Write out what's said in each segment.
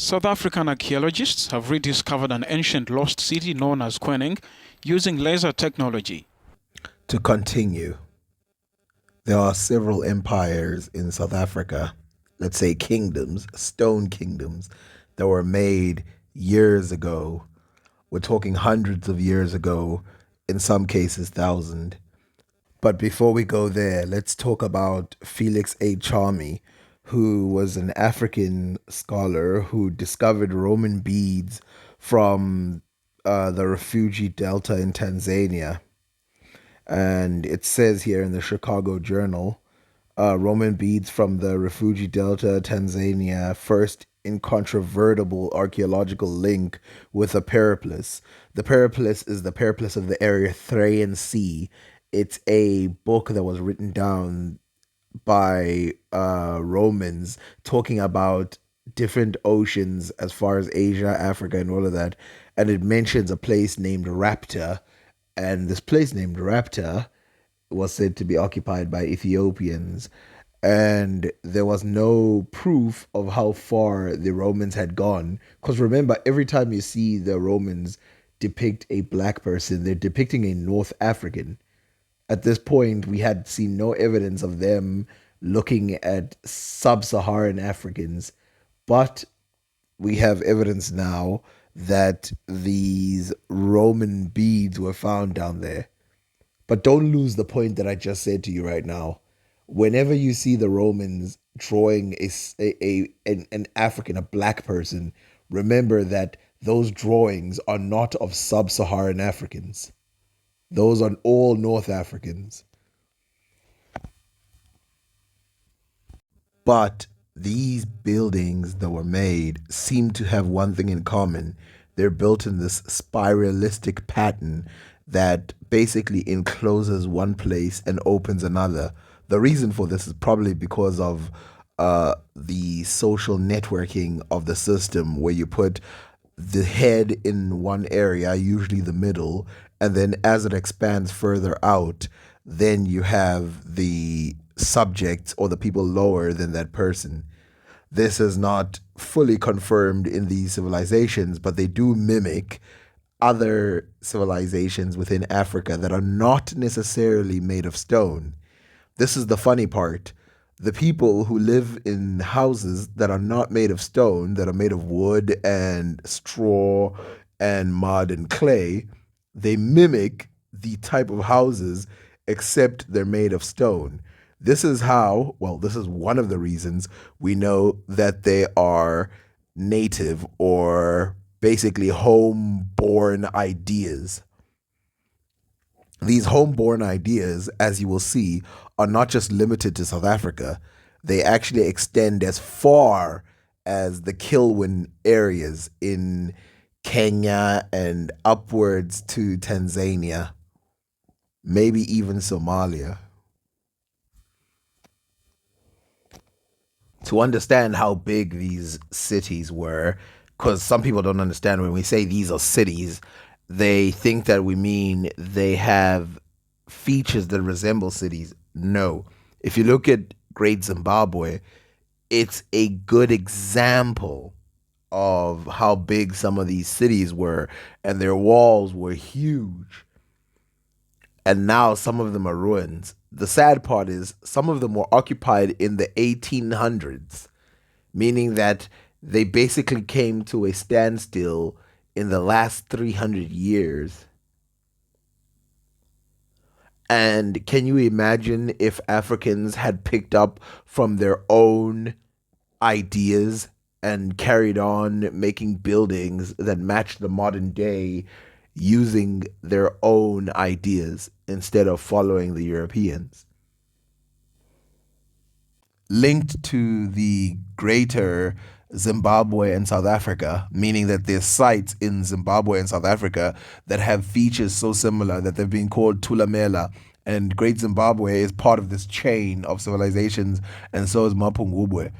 South African archaeologists have rediscovered an ancient lost city known as Kwening using laser technology. To continue, there are several empires in South Africa, let's say kingdoms, stone kingdoms, that were made years ago. We're talking hundreds of years ago, in some cases, thousand. But before we go there, let's talk about Felix A. Charmy, who was an African scholar who discovered Roman beads from the refugee delta in Tanzania. And it says here in the Chicago Journal, Roman beads from the Refugee Delta, Tanzania, first incontrovertible archaeological link with a periplus. The periplus is the periplus of the Erythraean Sea. It's a book that was written down by Romans talking about different oceans as far as Asia, Africa, and all of that. And it mentions a place named Rapta. And this place named Rapta was said to be occupied by Ethiopians. And there was no proof of how far the Romans had gone. Because remember, every time you see the Romans depict a black person, they're depicting a North African. At this point, we had seen no evidence of them looking at sub Saharan Africans. But we have evidence now that these Roman beads were found down there. But don't lose the point that I just said to you right now. Whenever you see the Romans drawing an African, a black person, remember that those drawings are not of sub Saharan Africans. Those are all North Africans. But these buildings that were made seem to have one thing in common. They're built in this spiralistic pattern that basically encloses one place and opens another. The reason for this is probably because of the social networking of the system, where you put the head in one area, usually the middle, and then as it expands further out, then you have the subjects or the people lower than that person. This is not fully confirmed in these civilizations, but they do mimic other civilizations within Africa that are not necessarily made of stone. This is the funny part. The people who live in houses that are not made of stone, that are made of wood and straw and mud and clay, they mimic the type of houses, except they're made of stone. This is how, well, this is one of the reasons we know that they are native, or basically home-born ideas. These home-born ideas, as you will see, are not just limited to South Africa. They actually extend as far as the Kilwin areas in Kenya and upwards to Tanzania, maybe even Somalia. To understand how big these cities were, because some people don't understand when we say these are cities, they think that we mean they have features that resemble cities. No. If you look at Great Zimbabwe, it's a good example of how big some of these cities were, and their walls were huge. And now some of them are ruins. The sad part is some of them were occupied in the 1800s, meaning that they basically came to a standstill in the last 300 years. And can you imagine if Africans had picked up from their own ideas and carried on making buildings that match the modern day using their own ideas instead of following the Europeans? Linked to the greater Zimbabwe and South Africa, meaning that there's sites in Zimbabwe and South Africa that have features so similar that they've been called Tulamela. And Great Zimbabwe is part of this chain of civilizations, and so is Mapungubwe.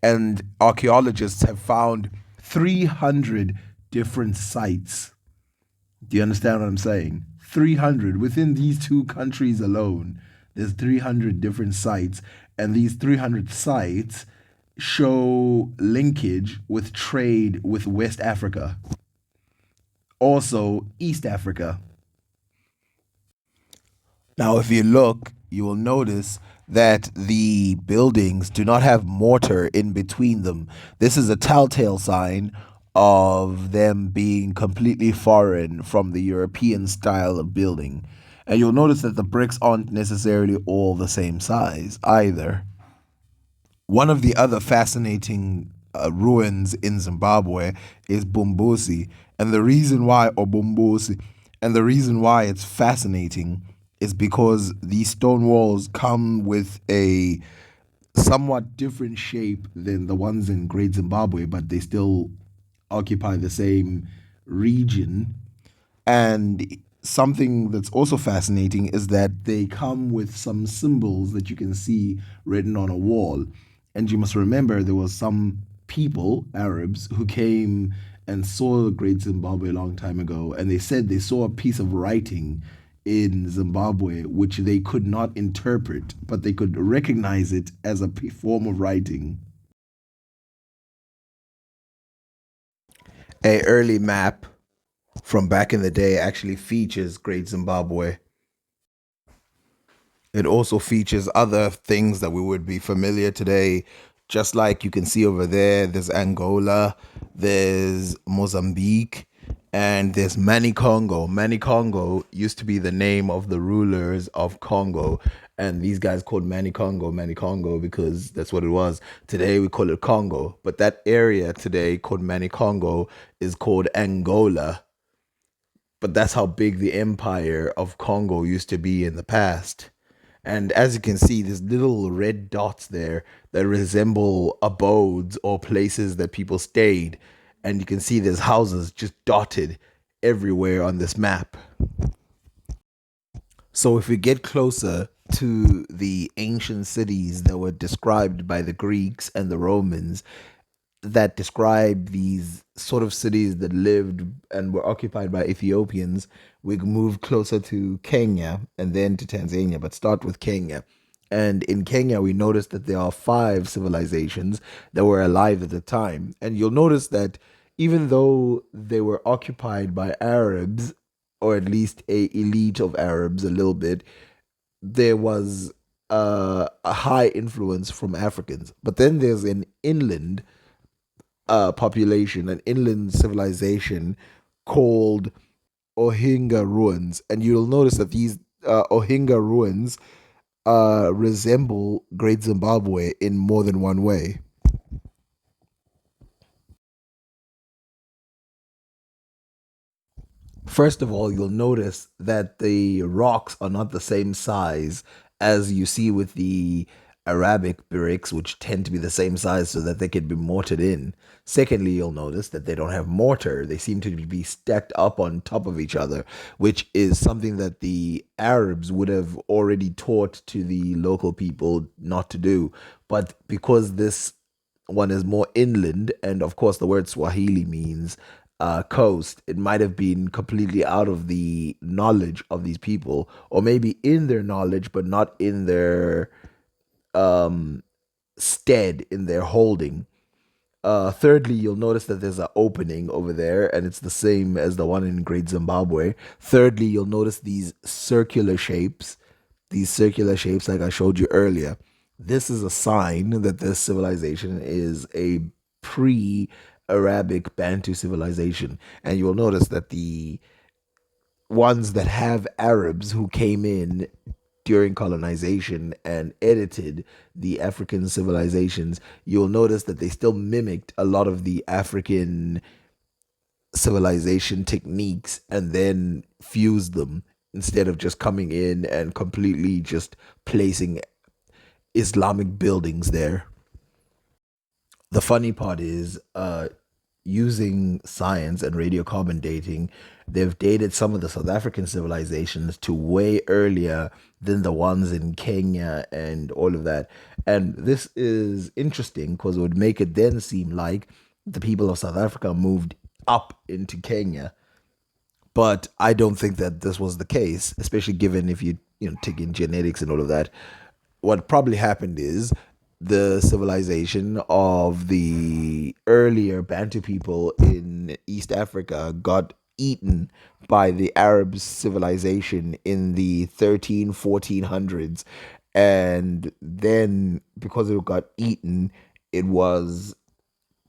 And archaeologists have found 300 different sites. Do you understand what I'm saying? 300 within these two countries alone. There's 300 different sites, and these 300 sites show linkage with trade with West Africa, also East Africa. Now, if you look, you will notice that the buildings do not have mortar in between them. This is a telltale sign of them being completely foreign from the European style of building. And you'll notice that the bricks aren't necessarily all the same size either. One of the other fascinating ruins in Zimbabwe is Bumbusi, and the reason why, or Bumbusi, and the reason why it's fascinating is because these stone walls come with a somewhat different shape than the ones in Great Zimbabwe, but they still occupy the same region. And something that's also fascinating is that they come with some symbols that you can see written on a wall. And you must remember there was some people, Arabs, who came and saw the Great Zimbabwe a long time ago, and they said they saw a piece of writing in Zimbabwe which they could not interpret, but they could recognize it as a form of writing. A early map from back in the day actually features Great Zimbabwe. It also features other things that we would be familiar today, just like you can see over there. There's Angola, there's Mozambique, and there's Mani Congo. Mani Congo used to be the name of the rulers of Congo, and these guys called Mani Congo because that's what it was. Today we call it Congo, but that area today called Mani Congo is called Angola. But that's how big the empire of Congo used to be in the past. And as you can see, there's little red dots there that resemble abodes or places that people stayed. And you can see there's houses just dotted everywhere on this map. So if we get closer to the ancient cities that were described by the Greeks and the Romans, that describe these sort of cities that lived and were occupied by Ethiopians, we move closer to Kenya and then to Tanzania, but start with Kenya. And in Kenya, we notice that there are five civilizations that were alive at the time. And you'll notice that even though they were occupied by Arabs, or at least a elite of Arabs a little bit, there was a high influence from Africans. But then there's an inland population, an inland civilization called Ohinga ruins. And you'll notice that these Ohinga ruins resemble Great Zimbabwe in more than one way. First of all, you'll notice that the rocks are not the same size as you see with the Arabic bricks, which tend to be the same size so that they can be mortared in. Secondly, you'll notice that they don't have mortar. They seem to be stacked up on top of each other, which is something that the Arabs would have already taught to the local people not to do. But because this one is more inland, and of course, the word Swahili means coast. It might have been completely out of the knowledge of these people, or maybe in their knowledge, but not in their um, stead, in their holding. Thirdly, you'll notice that there's an opening over there, and it's the same as the one in Great Zimbabwe. Thirdly, you'll notice these circular shapes, like I showed you earlier. This is a sign that this civilization is a pre Arabic Bantu civilization. And you will notice that the ones that have Arabs who came in during colonization and edited the African civilizations, you'll notice that they still mimicked a lot of the African civilization techniques and then fused them instead of just coming in and completely just placing Islamic buildings there. The funny part is, using science and radiocarbon dating, they've dated some of the South African civilizations to way earlier than the ones in Kenya and all of that. And this is interesting because it would make it then seem like the people of South Africa moved up into Kenya. But I don't think that this was the case, especially given if you take in genetics and all of that. What probably happened is the civilization of the earlier Bantu people in East Africa got eaten by the Arab civilization in the 1400s. And then, because it got eaten, it was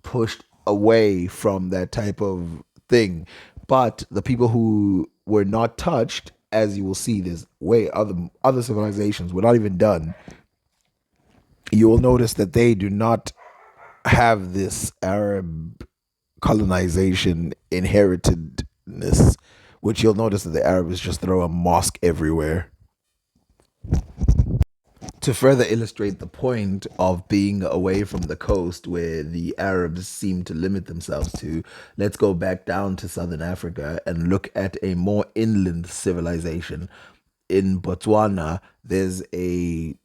pushed away from that type of thing. But the people who were not touched, as you will see, there's way other civilizations were not even done. You will notice that they do not have this Arab colonization inheritedness, which you'll notice that the Arabs just throw a mosque everywhere. To further illustrate the point of being away from the coast where the Arabs seem to limit themselves to, let's go back down to southern Africa and look at a more inland civilization. In Botswana, there's a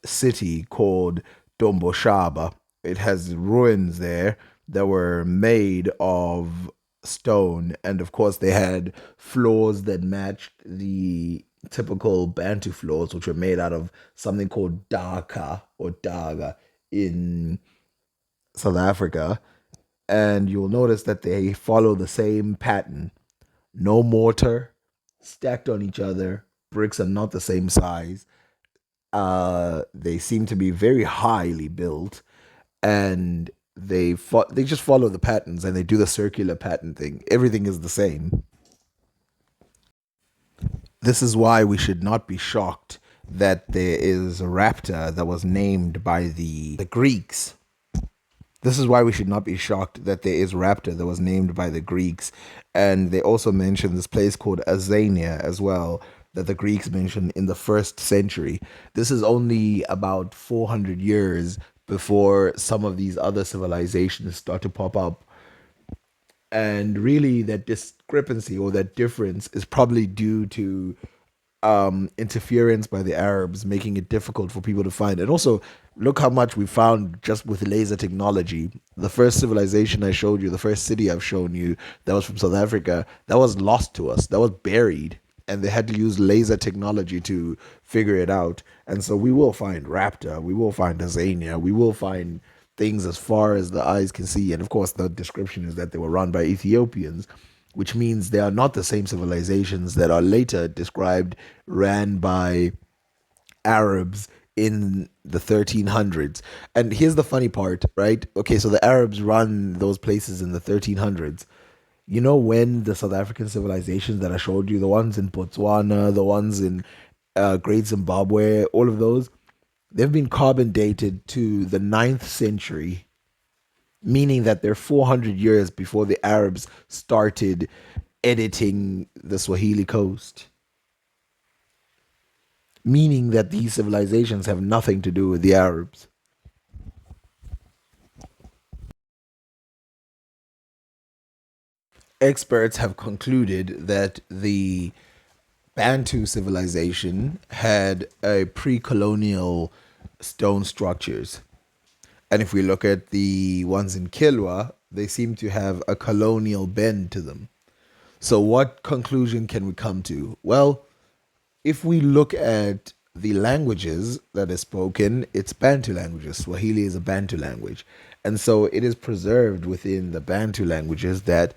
city called Domboshaba. It has ruins there that were made of stone, and of course, they had floors that matched the typical Bantu floors, which were made out of something called daka or daga in South Africa. And you'll notice that they follow the same pattern: no mortar, stacked on each other. Bricks are not the same size. They seem to be very highly built, and they just follow the patterns and they do the circular pattern thing. Everything is the same. This is why we should not be shocked that there is a raptor that was named by the Greeks. This is why we should not be shocked that there is raptor that was named by the Greeks. And they also mention this place called Azania as well, that the Greeks mentioned in the 1st century. This is only about 400 years before some of these other civilizations start to pop up. And really, that discrepancy or that difference is probably due to interference by the Arabs, making it difficult for people to find. And also, look how much we found just with laser technology. The first civilization I showed you, the first city I've shown you, that was from South Africa, that was lost to us, that was buried. And they had to use laser technology to figure it out. And so we will find Raptor, we will find Azania, we will find things as far as the eyes can see. And of course, the description is that they were run by Ethiopians, which means they are not the same civilizations that are later described ran by Arabs in the 1300s. And here's the funny part, right? Okay, so the Arabs run those places in the 1300s. You know when the South African civilizations that I showed you, the ones in Botswana, the ones in Great Zimbabwe, all of those, they've been carbon dated to the 9th century, meaning that they're 400 years before the Arabs started editing the Swahili coast, meaning that these civilizations have nothing to do with the Arabs. Experts have concluded that the Bantu civilization had a pre-colonial stone structures. And if we look at the ones in Kilwa, they seem to have a colonial bend to them. So, what conclusion can we come to? Well, if we look at the languages that is spoken, it's Bantu languages. Swahili is a Bantu language. And so it is preserved within the Bantu languages that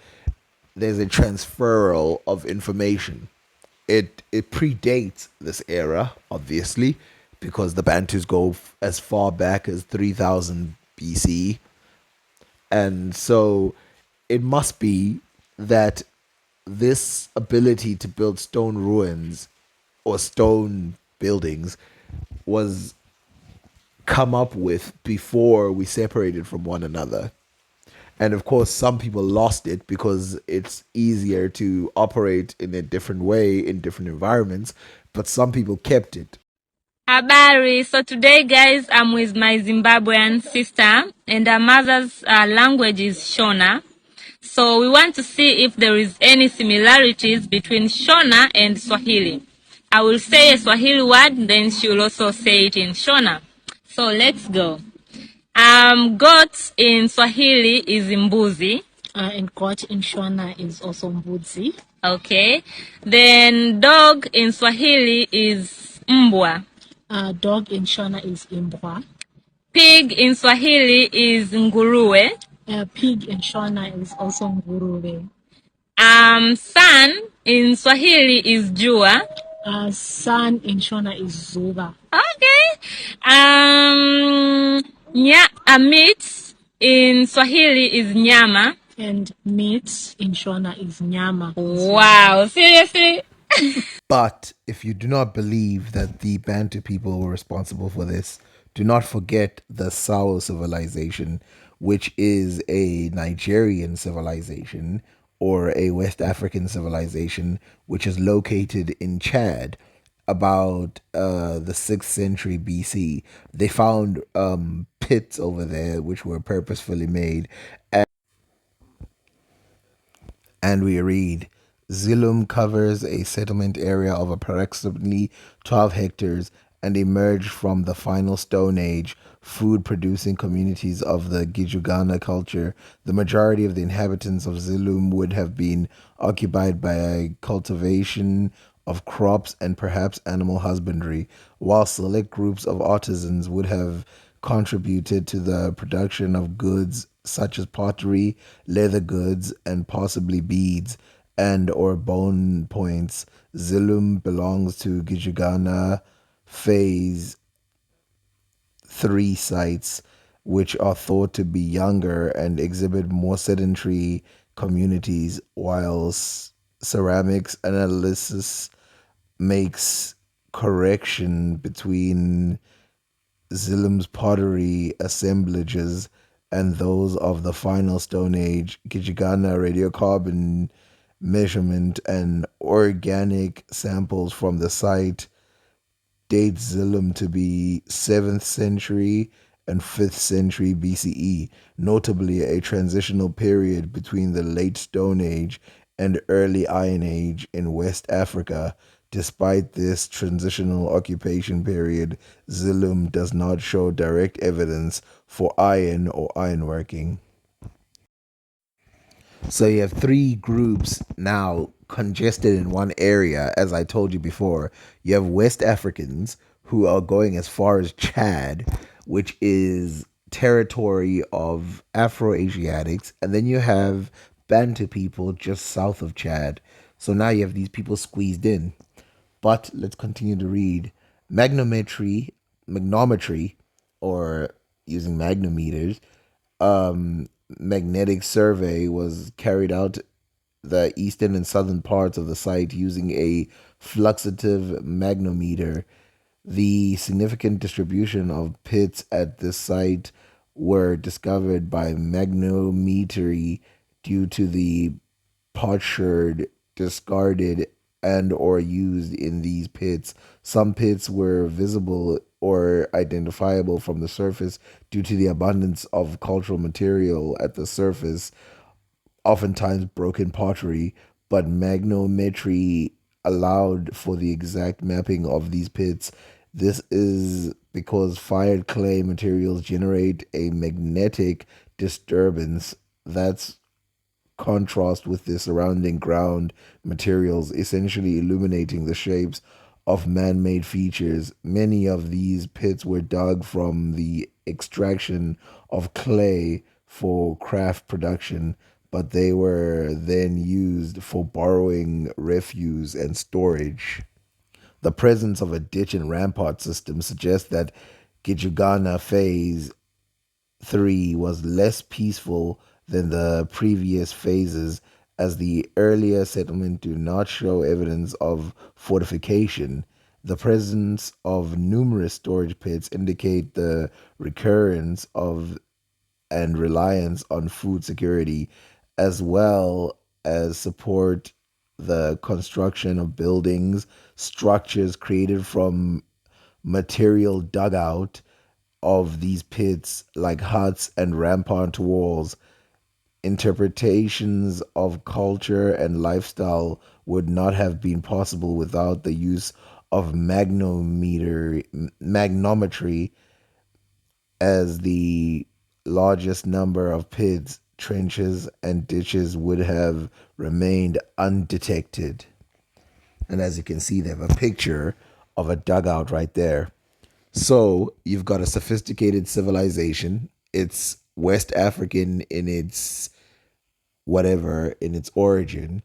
there's a transferal of information. It predates this era, obviously, because the Bantus go as far back as 3000 BC. And so it must be that this ability to build stone ruins or stone buildings was come up with before we separated from one another. And of course, some people lost it because it's easier to operate in a different way in different environments, but some people kept it. Habari. So today, guys, I'm with my Zimbabwean sister, and her mother's language is Shona. So we want to see if there is any similarities between Shona and Swahili. I will say a Swahili word, then she will also say it in Shona. So let's go. Goat in Swahili is mbuzi. And goat in Shona is also mbudzi. Okay. Then dog in Swahili is mbwa. Dog in Shona is imbwa. Pig in Swahili is nguruwe. Pig in Shona is also nguruwe. Sun in Swahili is jua. Sun in Shona is zuba. Okay. Meat in Swahili is nyama. And meat in Shona is nyama. Wow, seriously? But if you do not believe that the Bantu people were responsible for this, do not forget the Sao civilization, which is a Nigerian civilization or a West African civilization, which is located in Chad about the 6th century BC. They found pits over there which were purposefully made. And we read, Zilum covers a settlement area of approximately 12 hectares and emerged from the final Stone Age food-producing communities of the Gijugana culture. The majority of the inhabitants of Zilum would have been occupied by cultivation of crops and perhaps animal husbandry, while select groups of artisans would have contributed to the production of goods such as pottery, leather goods, and possibly beads and or bone points. Zilum belongs to Gijugana phase 3 sites, which are thought to be younger and exhibit more sedentary communities, while ceramics analysis makes correction between Zilum's pottery assemblages and those of the final Stone Age. Gijigana radiocarbon measurement and organic samples from the site date Zilum to be 7th century and 5th century BCE, notably a transitional period between the late Stone Age and early Iron Age in West Africa. Despite this transitional occupation period, Zilum does not show direct evidence for iron or ironworking. So you have three groups now congested in one area, as I told you before. You have West Africans who are going as far as Chad, which is territory of Afro-Asiatics, and then you have Bantu people just south of Chad. So now you have these people squeezed in. But let's continue to read. Magnometry, or using magnometers, magnetic survey was carried out the eastern and southern parts of the site using a fluxative magnometer. The significant distribution of pits at this site were discovered by magnometry due to the potsherd discarded and or used in these pits. Some pits were visible or identifiable from the surface due to the abundance of cultural material at the surface, oftentimes broken pottery, but magnometry allowed for the exact mapping of these pits. This is because fired clay materials generate a magnetic disturbance that's contrast with the surrounding ground materials, essentially illuminating the shapes of man-made features. Many of these pits were dug from the extraction of clay for craft production, but they were then used for borrowing refuse and storage. The presence of a ditch and rampart system suggests that Gijugana Phase 3 was less peaceful than the previous phases, as the earlier settlement do not show evidence of fortification. The presence of numerous storage pits indicate the recurrence of and reliance on food security, as well as support the construction of buildings, structures created from material dug out of these pits, like huts and rampart walls. Interpretations of culture and lifestyle would not have been possible without the use of magnometry, as the largest number of pits, trenches, and ditches would have remained undetected. And as you can see, they have a picture of a dugout right there. So you've got a sophisticated civilization. It's West African in its whatever, in its origin,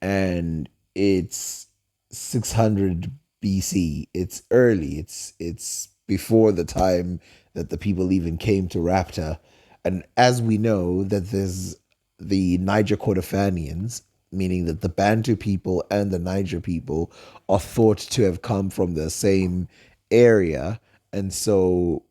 and it's 600 BC. It's early. It's before the time that the people even came to Rapta. And as we know that there's the Niger Kordofanians, meaning that the Bantu people and the Niger people are thought to have come from the same area. And so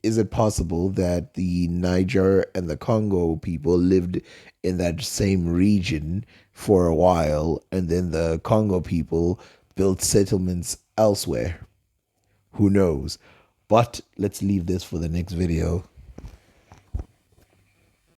is it possible that the Niger and the Congo people lived in that same region for a while and then the Congo people built settlements elsewhere? Who knows? But let's leave this for the next video.